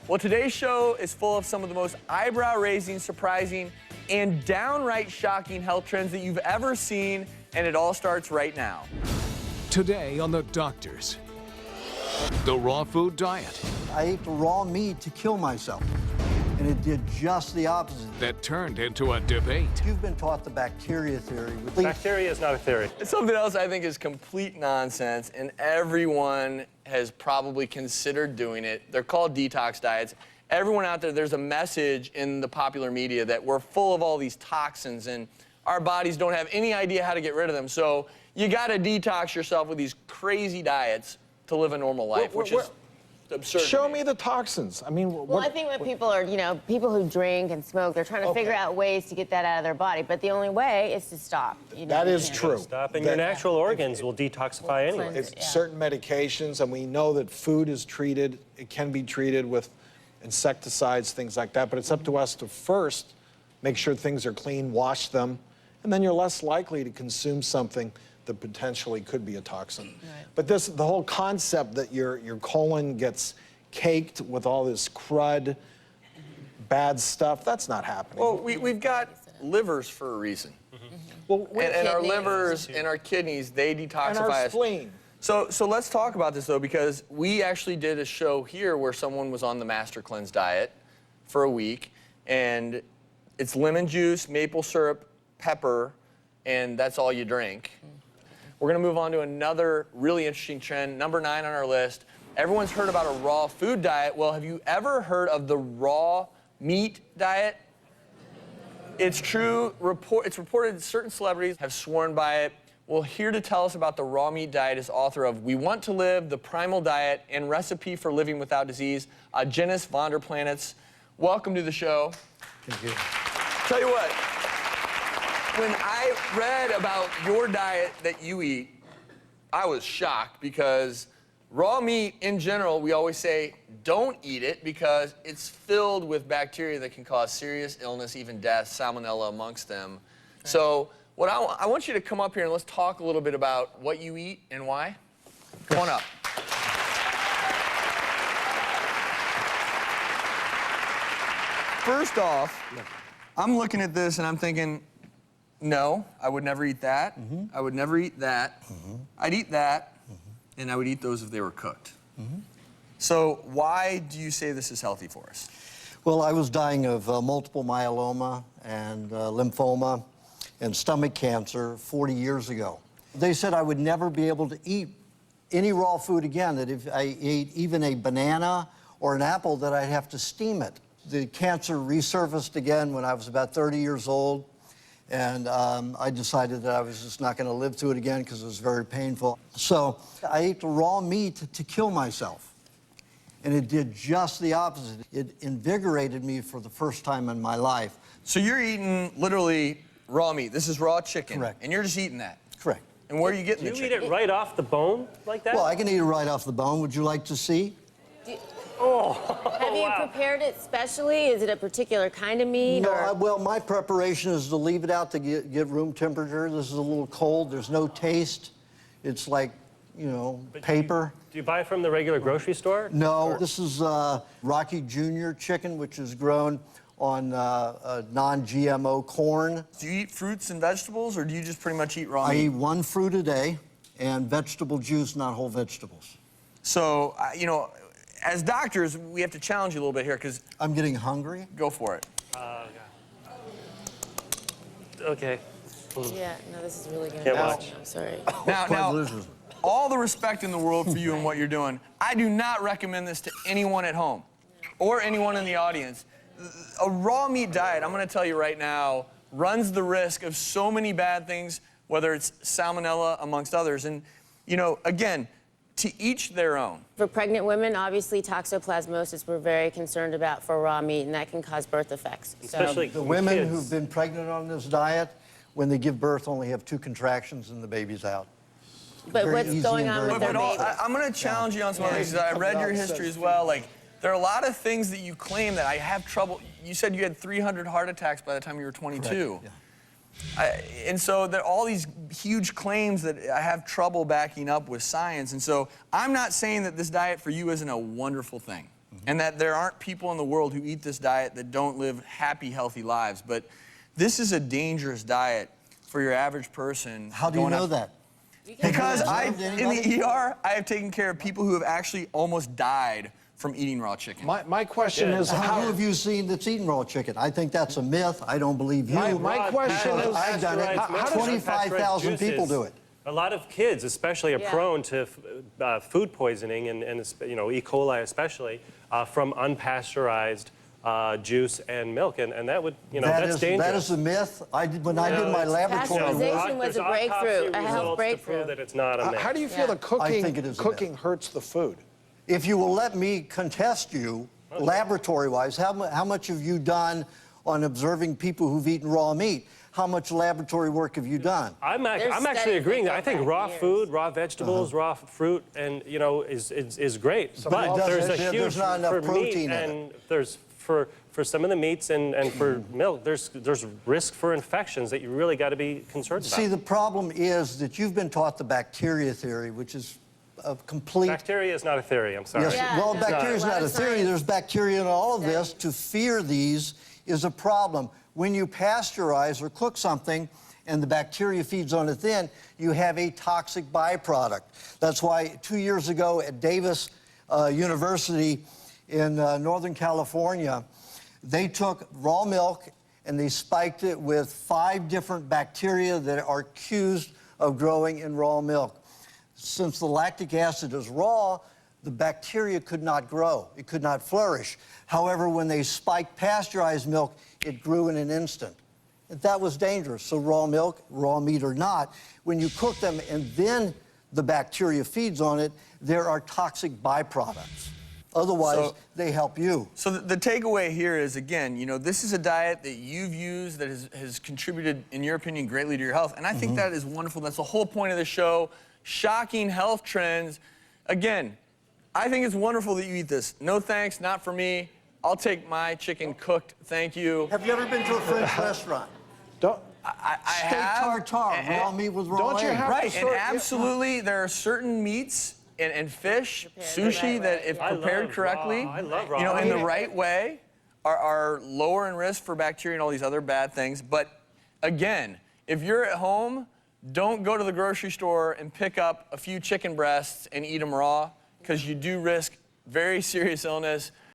Well, today's show is full of some of the most eyebrow-raising, surprising, and downright shocking health trends that you've ever seen, and it all starts right now. Today on The Doctors, the raw food diet. I ate the raw meat to kill myself, and it did just the opposite. That turned into a debate. You've been taught the bacteria theory. Bacteria is not a theory. It's something else I think is complete nonsense, and everyone has probably considered doing it. They're called detox diets. Everyone out there, there's a message in the popular media that we're full of all these toxins and our bodies don't have any idea how to get rid of them. So you got to detox yourself with these crazy diets to live a normal life, which is absurd. Show me the toxins. I mean, well, I think when people are, people who drink and smoke, they're trying to figure out ways to get that out of their body. But the only way is to stop. That is true. Stop, and your natural organs will detoxify anyway. It's certain medications, and we know that food is treated. It can be treated with insecticides, things like that. But it's up to us to first make sure things are clean, wash them, and then you're less likely to consume something that potentially could be a toxin. Right. But the whole concept that your colon gets caked with all this crud, bad stuff, that's not happening. Well, we've got livers for a reason. Well, and our livers and our kidneys, they detoxify us. And our spleen. So let's talk about this, though, because we actually did a show here where someone was on the Master Cleanse diet for a week, and it's lemon juice, maple syrup, pepper, and that's all you drink. We're going to move on to another really interesting trend, number 9 on our list. Everyone's heard about a raw food diet. Well, have you ever heard of the raw meat diet? It's true. It's reported certain celebrities have sworn by it. Well, here to tell us about the raw meat diet is author of We Want to Live, The Primal Diet, and Recipe for Living Without Disease, Aajonus van der Planets. Welcome to the show. Thank you. Tell you what, when I read about your diet that you eat, I was shocked because raw meat in general, we always say don't eat it because it's filled with bacteria that can cause serious illness, even death, salmonella amongst them. Right. So what I want you to come up here and let's talk a little bit about what you eat and why. Come on up. First off, I'm looking at this and I'm thinking, no, I would never eat that. I would never eat that. I'd eat that, and I would eat those if they were cooked. So why do you say this is healthy for us? Well, I was dying of multiple myeloma and lymphoma and stomach cancer 40 years ago. They said I would never be able to eat any raw food again, that if I ate even a banana or an apple, that I'd have to steam it. The cancer resurfaced again when I was about 30 years old, and I decided that I was just not going to live through it again because it was very painful. So I ate the raw meat to kill myself, and it did just the opposite. It invigorated me for the first time in my life. So you're eating literally raw meat. This is raw chicken. Correct. And you're just eating that. Correct. And where are you getting the Do you chicken? eat it right off the bone like that? Well, I can eat it right off the bone. Would you like to see? Have you prepared it specially? Is it a particular kind of meat? No, well, my preparation is to leave it out to get room temperature. This is a little cold. There's no taste. It's like, paper. Do you buy it from the regular grocery store? No, this is Rocky Jr. chicken, which is grown on non-GMO corn. Do you eat fruits and vegetables, or do you just pretty much eat raw I meat? eat 1 fruit a day and vegetable juice, not whole vegetables. So, as doctors, we have to challenge you a little bit here, because... I'm getting hungry. Go for it. Okay. Yeah, no, this is really good. Can't watch. I'm sorry. Now, all the respect in the world for you and what you're doing. I do not recommend this to anyone at home or anyone in the audience. A raw meat diet, I'm going to tell you right now, runs the risk of so many bad things, whether it's salmonella, amongst others. And, again, to each their own. For pregnant women, obviously toxoplasmosis we're very concerned about for raw meat, and that can cause birth effects. Especially The women kids. who've been pregnant on this diet, when they give birth, only have 2 contractions and the baby's out. But Very what's easy going and on very with their good. babies? I'm going to challenge you on some other things. I read your history as well. Like, there are a lot of things that you claim that I have trouble. You said you had 300 heart attacks by the time you were 22. Correct, And so there are all these huge claims that I have trouble backing up with science. And so I'm not saying that this diet for you isn't a wonderful thing. and that there aren't people in the world who eat this diet that don't live happy, healthy lives. But this is a dangerous diet for your average person. How do you know that? Because Have you in observed the anybody? ER, I have taken care of people who have actually almost died from eating raw chicken. My question is How how. have you seen that's eaten raw chicken? I think that's a myth. I don't believe you. My question because is, I've done it. how does- 25,000 people do it. A lot of kids, especially, are Yeah. prone to food poisoning, and E. coli especially, from unpasteurized juice and milk, and that would, that's dangerous. That is a myth. When I did my laboratory Pasteurization work, was There's a breakthrough, autopsy a health results to breakthrough. prove that it's not a myth. How do you feel Yeah. that I think it is a cooking myth. hurts the food? if you will let me contest you, laboratory-wise, how much have you done on observing people who've eaten raw meat? How much laboratory work have you done? I'm There's actually studies agreeing. that I go think back raw years. food, raw vegetables, raw fruit, and is great. it But doesn't- there's a there's huge not enough for protein meat, in it. and there's for some of the meats and for milk. There's risk for infections that you really got to be concerned about. See, the problem is that you've been taught the bacteria theory, which is a complete... Bacteria is not a theory. I'm sorry. Yes, Yeah, well, no, bacteria is a lot not a of theory. science. There's bacteria in all of this. To fear these is a problem. When you pasteurize or cook something and the bacteria feeds on it then, you have a toxic byproduct. That's why 2 years ago at Davis University in Northern California, they took raw milk and they spiked it with 5 different bacteria that are accused of growing in raw milk. Since the lactic acid is raw, the bacteria could not grow. It could not flourish. However, when they spiked pasteurized milk, it grew in an instant. That was dangerous. So raw milk, raw meat or not, when you cook them and then the bacteria feeds on it, there are toxic byproducts. Otherwise, they help you. So the takeaway here is, again, this is a diet that you've used that has contributed, in your opinion, greatly to your health. And I think that is wonderful. That's the whole point of the show. Shocking health trends. Again, I think it's wonderful that you eat this. No thanks, not for me. I'll take my chicken cooked, thank you. Have you ever been to a French restaurant? Don't, I Steak have. tartare, raw meat with raw Don't you egg. have- Right, and sort- yeah. absolutely, there are certain meats and fish, Prepared the sushi, right that way, if yeah. prepared I correctly, love raw in the meat. right way, are lower in risk for bacteria and all these other bad things. But again, if you're at home, don't go to the grocery store and pick up a few chicken breasts and eat them raw, because you do risk very serious illness.